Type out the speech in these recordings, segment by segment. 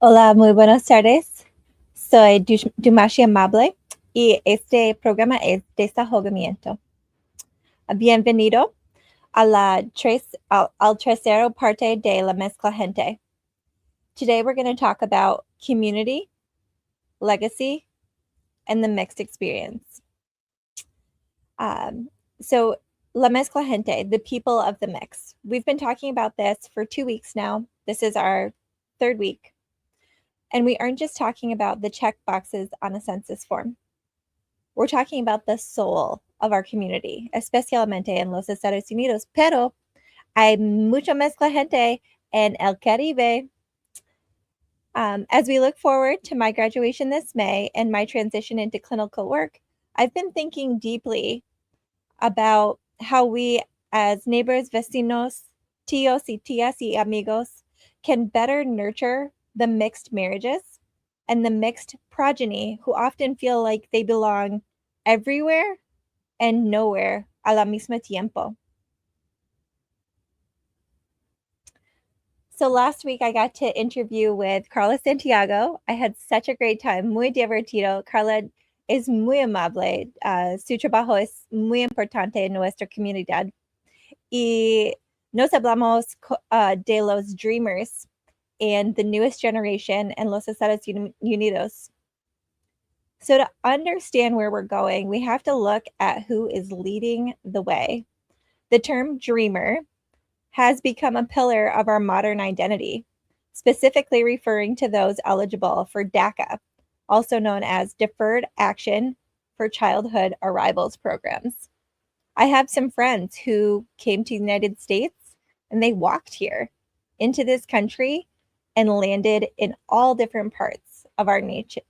Hola, muy buenas tardes. Soy Dumashi Amable y este programa es Desahogamiento. Bienvenido a al tercero parte de la mezcla gente. Today we're going to talk about community, legacy, and the mixed experience. Um, so, la mezcla gente, the people of the mix. We've been talking about this for 2 weeks now. This is our third week. And we aren't just talking about the check boxes on a census form. We're talking about the soul of our community, especialmente en los Estados Unidos, pero hay mucha mezcla gente en el Caribe. As we look forward to my graduation this May and my transition into clinical work, I've been thinking deeply about how we, as neighbors, vecinos, tíos y tías y amigos, can better nurture the mixed marriages and the mixed progeny who often feel like they belong everywhere and nowhere a la misma tiempo. So last week I got to interview with Carla Santiago. I had such a great time, muy divertido. Carla es muy amable. Su trabajo es muy importante en nuestra comunidad. Y nos hablamos de los dreamers and the newest generation en los Estados Unidos. So to understand where we're going, we have to look at who is leading the way. The term dreamer has become a pillar of our modern identity, specifically referring to those eligible for DACA, also known as Deferred Action for Childhood Arrivals programs. I have some friends who came to the United States and they walked here into this country and landed in all different parts of our nation.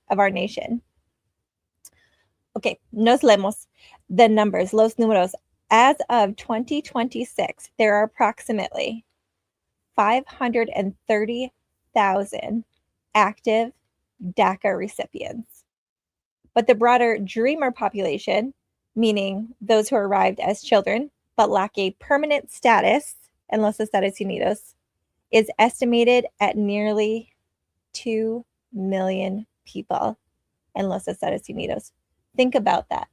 Okay, nos leemos the numbers, los números. As of 2026, there are approximately 530,000 active DACA recipients. But the broader dreamer population, meaning those who arrived as children but lack a permanent status en los Estados Unidos, is estimated at nearly 2 million people en los Estados Unidos. Think about that.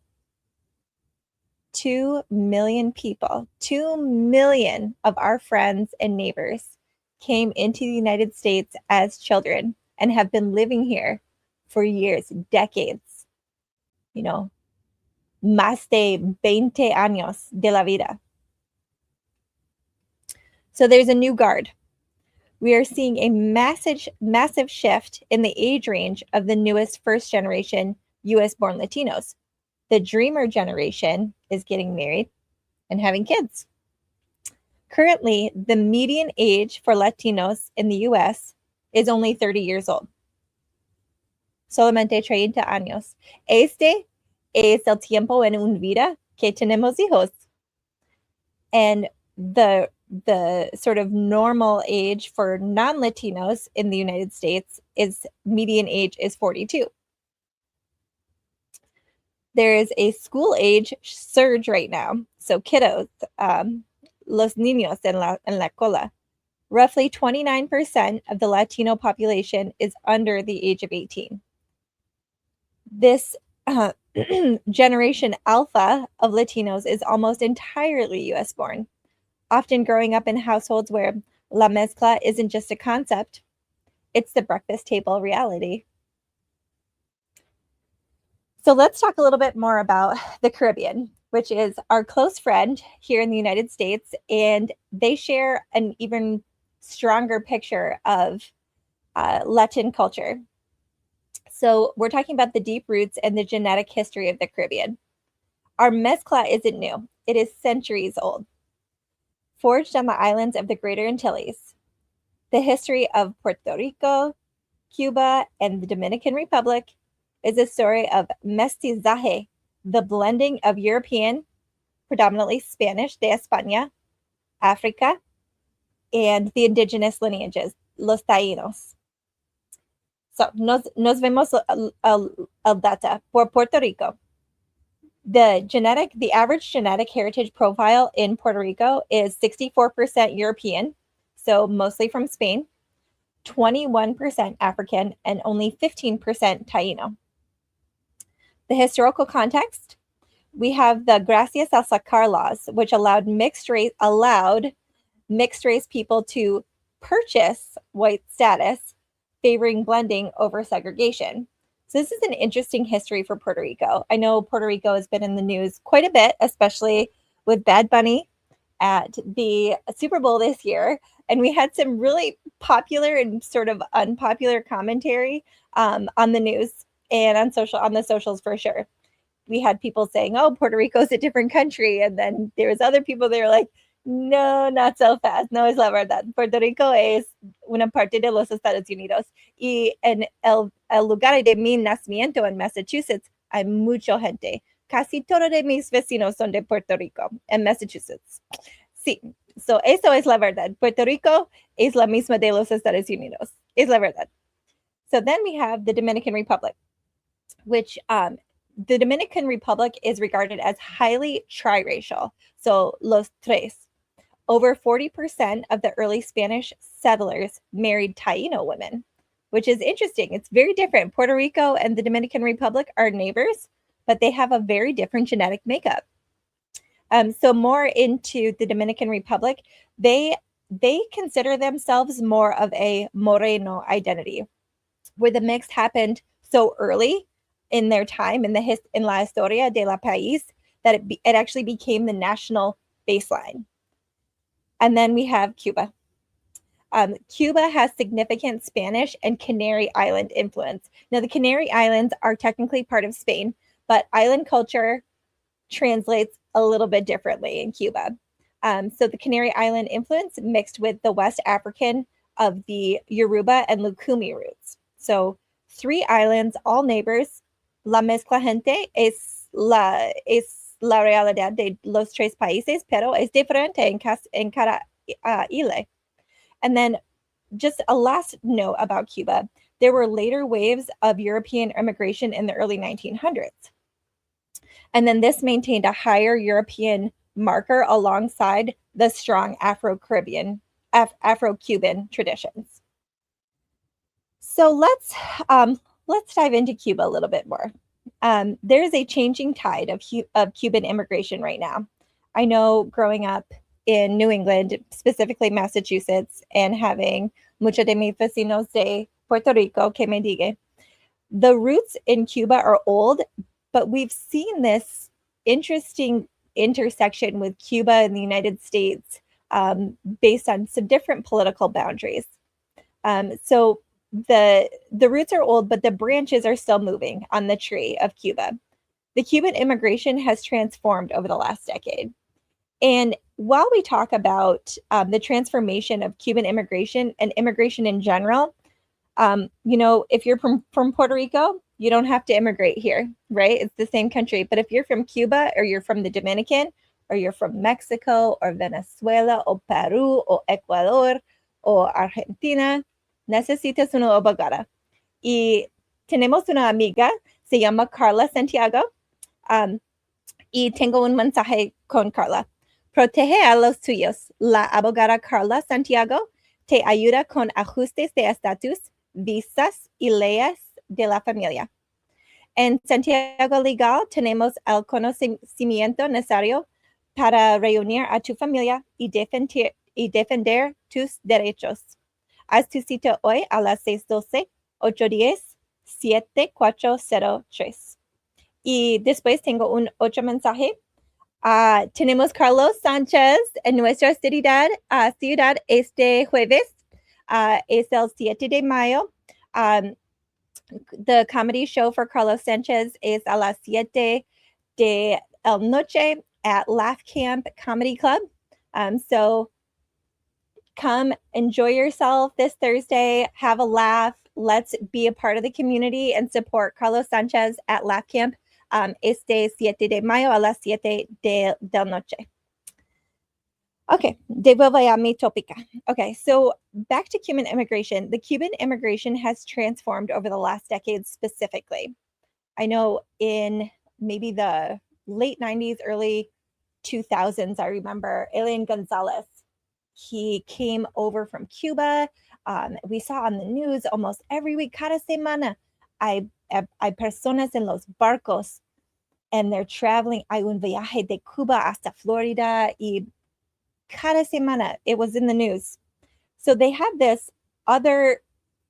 2 million people, 2 million of our friends and neighbors came into the United States as children and have been living here for years, decades. You know, más de 20 años de la vida. So there's a new guard. We are seeing a massive shift in the age range of the newest first generation US born Latinos. The dreamer generation is getting married and having kids. Currently, the median age for Latinos in the US is only 30 years old. Solamente 30 años. Este es el tiempo en una vida que tenemos hijos. And the sort of normal age for non-Latinos in the United States is median age is 42. There is a school age surge right now. So kiddos, los niños en la escuela. Roughly 29% of the Latino population is under the age of 18. This generation alpha of Latinos is almost entirely US born, often growing up in households where la mezcla isn't just a concept, it's the breakfast table reality. So let's talk a little bit more about the Caribbean, which is our close friend here in the United States, and they share an even stronger picture of Latin culture. So we're talking about the deep roots and the genetic history of the Caribbean. Our mezcla isn't new. It is centuries old. Forged on the islands of the Greater Antilles, the history of Puerto Rico, Cuba, and the Dominican Republic is a story of mestizaje, the blending of European, predominantly Spanish de España, Africa, and the indigenous lineages, los taínos. So, nos vemos el data por Puerto Rico. The average genetic heritage profile in Puerto Rico is 64% European, so mostly from Spain, 21% African, and only 15% Taino. The historical context, we have the Gracias al Sacar laws, which allowed mixed race people to purchase white status, favoring blending over segregation. So this is an interesting history for Puerto Rico. I know Puerto Rico has been in the news quite a bit, especially with Bad Bunny at the Super Bowl this year. And we had some really popular and sort of unpopular commentary on the news and on the socials for sure. We had people saying, "Oh, Puerto Rico's a different country," and then there was other people that were like, "No, not so fast. No es la verdad. Puerto Rico es una parte de los Estados Unidos. Y en el lugar de mi nacimiento en Massachusetts hay mucha gente. Casi todos de mis vecinos son de Puerto Rico en Massachusetts." Sí, so eso es la verdad. Puerto Rico es la misma de los Estados Unidos. Es la verdad. So then we have the Dominican Republic, which the Dominican Republic is regarded as highly triracial. So los tres. Over 40% of the early Spanish settlers married Taino women, which is interesting. It's very different. Puerto Rico and the Dominican Republic are neighbors, but they have a very different genetic makeup. So more into the Dominican Republic, they consider themselves more of a Moreno identity, where the mix happened so early in their time in la historia de la país that it actually became the national baseline. And then we have Cuba. Cuba has significant Spanish and Canary Island influence. Now, the Canary Islands are technically part of Spain, but island culture translates a little bit differently in Cuba. So the Canary Island influence mixed with the West African of the Yoruba and Lukumi roots. So 3 islands, all neighbors. La mezcla gente es la realidad de los 3 países, pero es diferente en cada isla. And then just a last note about Cuba. There were later waves of European immigration in the early 1900s. And then this maintained a higher European marker alongside the strong Afro-Cuban traditions. So let's dive into Cuba a little bit more. There is a changing tide of Cuban immigration right now. I know growing up in New England, specifically Massachusetts, and having muchos de mis vecinos de Puerto Rico, que me diga, the roots in Cuba are old, but we've seen this interesting intersection with Cuba and the United States based on some different political boundaries. So the roots are old, but the branches are still moving on the tree of Cuba. The Cuban immigration has transformed over the last decade. And while we talk about the transformation of Cuban immigration and immigration in general, if you're from Puerto Rico, you don't have to immigrate here, right? It's the same country. But if you're from Cuba or you're from the Dominican or you're from Mexico or Venezuela or Peru or Ecuador or Argentina, necesitas una abogada. Y tenemos una amiga, se llama Carla Santiago, y tengo un mensaje con Carla. Protege a los tuyos. La abogada Carla Santiago te ayuda con ajustes de estatus, visas y leyes de la familia. En Santiago Legal tenemos el conocimiento necesario para reunir a tu familia y defender tus derechos. Haz tu cita hoy a las 612-810-7403. Y después tengo un otro mensaje. Tenemos Carlos Sánchez en nuestra ciudad este jueves. Es el 7 de mayo. The comedy show for Carlos Sanchez is a las 7 de la noche at Laugh Camp Comedy Club. So come enjoy yourself this Thursday, have a laugh. Let's be a part of the community and support Carlos Sanchez at Laugh Camp este 7 de mayo a las 7 de la noche. Okay, devuelvo a mi tópica. Okay, so back to Cuban immigration. The Cuban immigration has transformed over the last decade specifically. I know in maybe the late 90s, early 2000s, I remember Elian Gonzalez. He came over from Cuba We saw on the news almost every week, cada semana, hay personas en los barcos and they're traveling. Hay un viaje de Cuba hasta Florida y cada semana it was in the news. So they had this other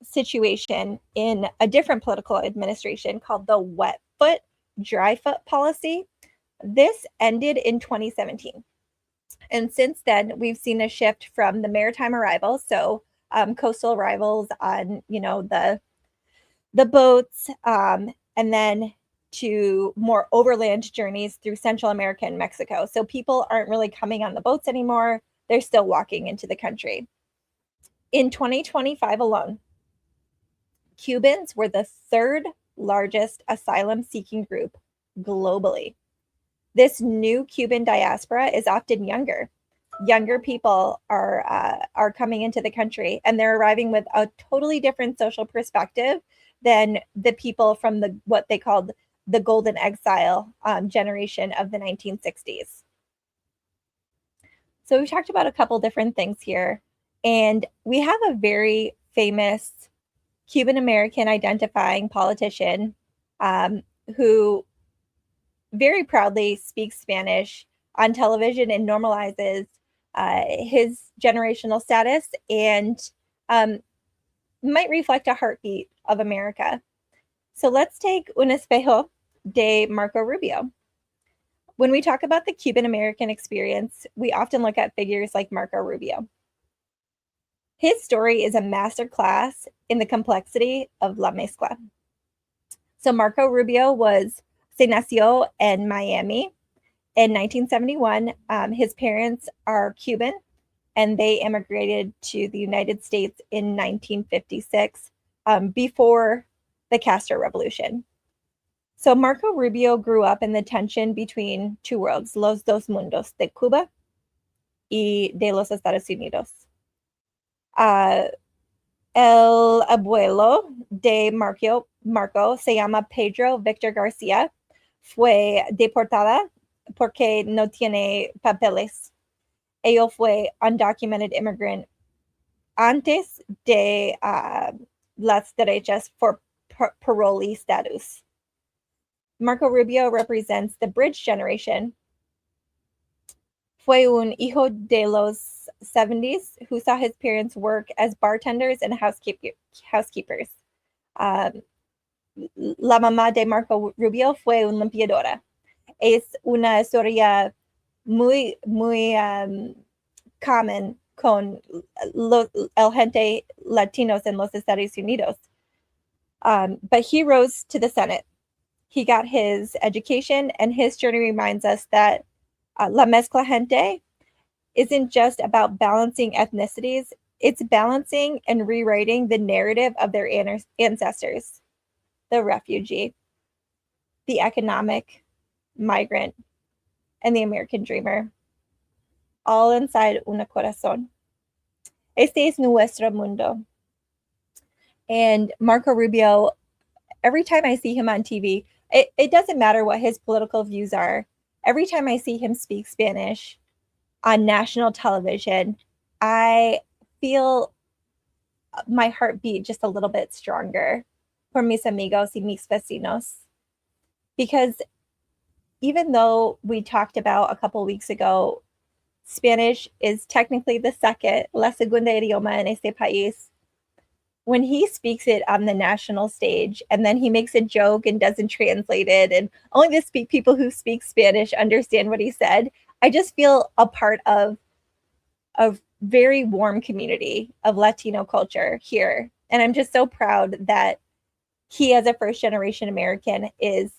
situation in a different political administration called the wet foot, dry foot policy. This ended in 2017. And since then, we've seen a shift from the maritime arrivals, so coastal arrivals on, the boats, and then to more overland journeys through Central America and Mexico. So people aren't really coming on the boats anymore. They're still walking into the country. In 2025 alone, Cubans were the third largest asylum-seeking group globally. This new Cuban diaspora is often younger. Younger people are coming into the country, and they're arriving with a totally different social perspective than the people from what they called the Golden Exile generation of the 1960s. So we talked about a couple different things here, and we have a very famous Cuban American identifying politician who very proudly speaks Spanish on television and normalizes his generational status and might reflect a heartbeat of America. So let's take Un Espejo de Marco Rubio. When we talk about the Cuban American experience, we often look at figures like Marco Rubio. His story is a masterclass in the complexity of la mezcla. So Marco Rubio se nació en Miami in 1971. His parents are Cuban, and they immigrated to the United States in 1956, before the Castro Revolution. So Marco Rubio grew up in the tension between two worlds, los dos mundos, de Cuba y de los Estados Unidos. El abuelo de Marco se llama Pedro Victor García. Fue deportada porque no tiene papeles. Ella fue undocumented immigrant antes de las derechas for parolee status. Marco Rubio represents the bridge generation. Fue un hijo de los 70s who saw his parents work as bartenders and housekeepers. La mamá de Marco Rubio fue una limpiadora. Es una historia muy common con el gente latinos en los Estados Unidos. But he rose to the Senate. He got his education, and his journey reminds us that la mezcla gente isn't just about balancing ethnicities. It's balancing and rewriting the narrative of their ancestors, the refugee, the economic migrant, and the American dreamer, all inside una corazón. Este es nuestro mundo. And Marco Rubio, every time I see him on TV, it doesn't matter what his political views are. Every time I see him speak Spanish on national television, I feel my heart beat just a little bit stronger por mis amigos y mis vecinos. Because even though we talked about a couple weeks ago, Spanish is technically la segunda idioma en este país, when he speaks it on the national stage and then he makes a joke and doesn't translate it, and only the people who speak Spanish understand what he said, I just feel a part of a very warm community of Latino culture here. And I'm just so proud that he, as a first generation American, is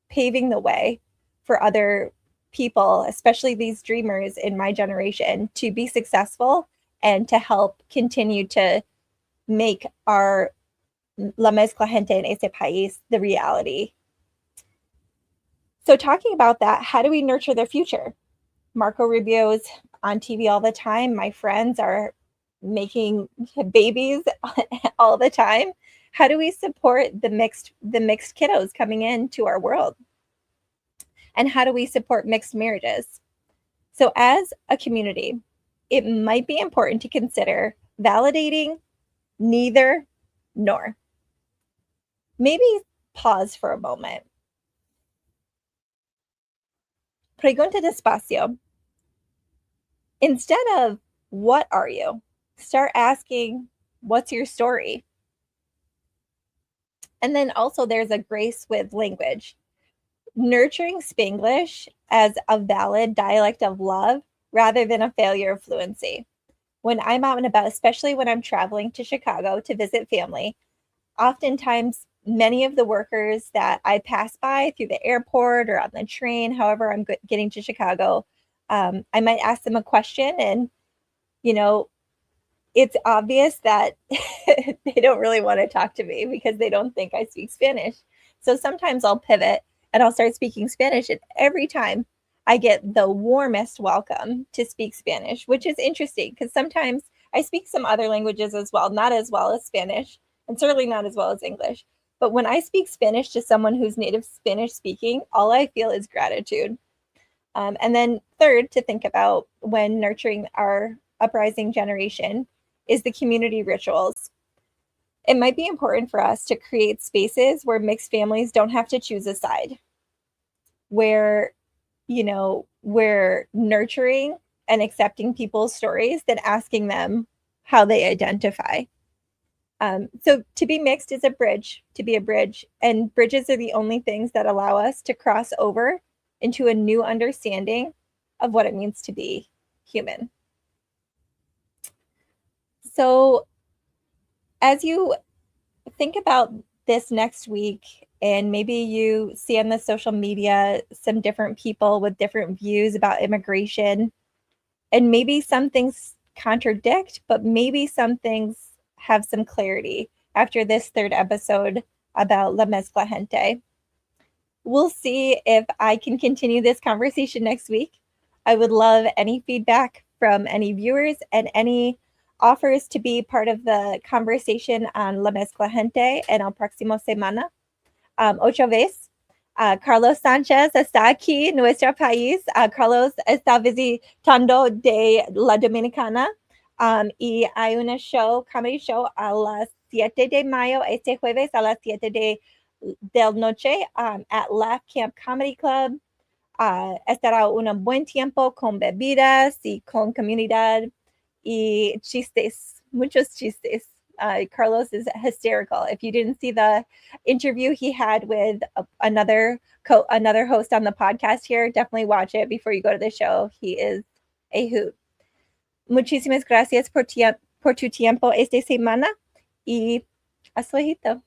paving the way for other people, especially these dreamers in my generation, to be successful and to help continue to make our La Mezcla Gente en este país the reality. So talking about that, how do we nurture their future? Marco Rubio's on TV all the time. My friends are making babies all the time. How do we support the mixed kiddos coming into our world? And how do we support mixed marriages? So as a community, it might be important to consider validating, neither, nor. Maybe pause for a moment. Pregunta despacio. Instead of what are you, start asking what's your story? And then also there's a grace with language. Nurturing Spanglish as a valid dialect of love rather than a failure of fluency. When I'm out and about, especially when I'm traveling to Chicago to visit family, oftentimes many of the workers that I pass by through the airport or on the train, however I'm getting to Chicago, I might ask them a question, and you know, it's obvious that they don't really want to talk to me because they don't think I speak Spanish. So sometimes I'll pivot and I'll start speaking Spanish, and every time I get the warmest welcome to speak Spanish, which is interesting because sometimes I speak some other languages as well, not as well as Spanish, and certainly not as well as English. But when I speak Spanish to someone who's native Spanish speaking, all I feel is gratitude. And then third, to think about when nurturing our uprising generation is the community rituals. It might be important for us to create spaces where mixed families don't have to choose a side, where, we're nurturing and accepting people's stories than asking them how they identify. So to be mixed is a bridge, to be a bridge. And bridges are the only things that allow us to cross over into a new understanding of what it means to be human. So as you think about this next week, and maybe you see on the social media some different people with different views about immigration, and maybe some things contradict, but maybe some things have some clarity after this third episode about La Mezcla Gente. We'll see if I can continue this conversation next week. I would love any feedback from any viewers and any offers to be part of the conversation on La Mezcla Gente en el próximo semana. Otra vez, Carlos Sánchez está aquí en nuestro país. Carlos está visitando de la Dominicana. Y hay una comedy show a las 7 de mayo, este jueves a las 7 del noche at Laugh Camp Comedy Club. Estará un buen tiempo con bebidas y con comunidad y chistes, muchos chistes. Carlos is hysterical. If you didn't see the interview he had with another host on the podcast here, definitely watch it before you go to the show. He is a hoot. Muchísimas gracias por tu tiempo esta semana y hasta luego.